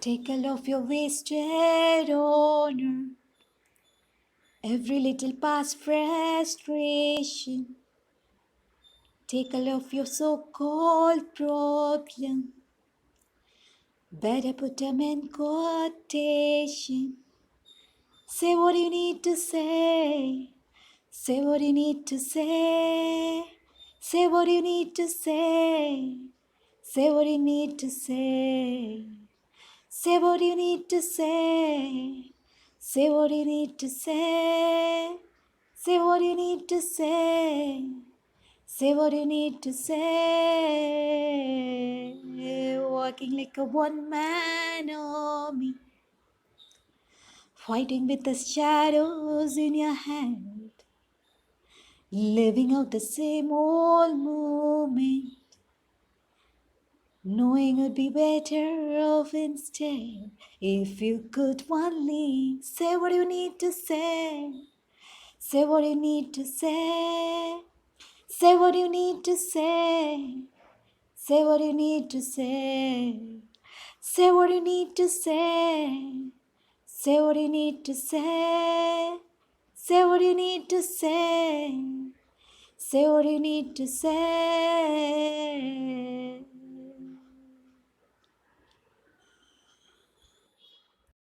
Take all of your wasted honor, every little past frustration. Take all of your so-called problem, better put them in quotation. Say what you need to say. Say what you need to say. Say what you need to say. Say what you need to say. Say what you need to say. Say what you need to say. Say what you need to say. Say what you need to say. Walking like a one-man army, fighting with the shadows in your hand, living out the same old moment, knowing it'd be better off instead if you could only say what you need to say. Say what you need to say. Say what you need to say. Say what you need to say. Say what you need to say. Say what you need to say. Say what you need to say. Say what you need to say.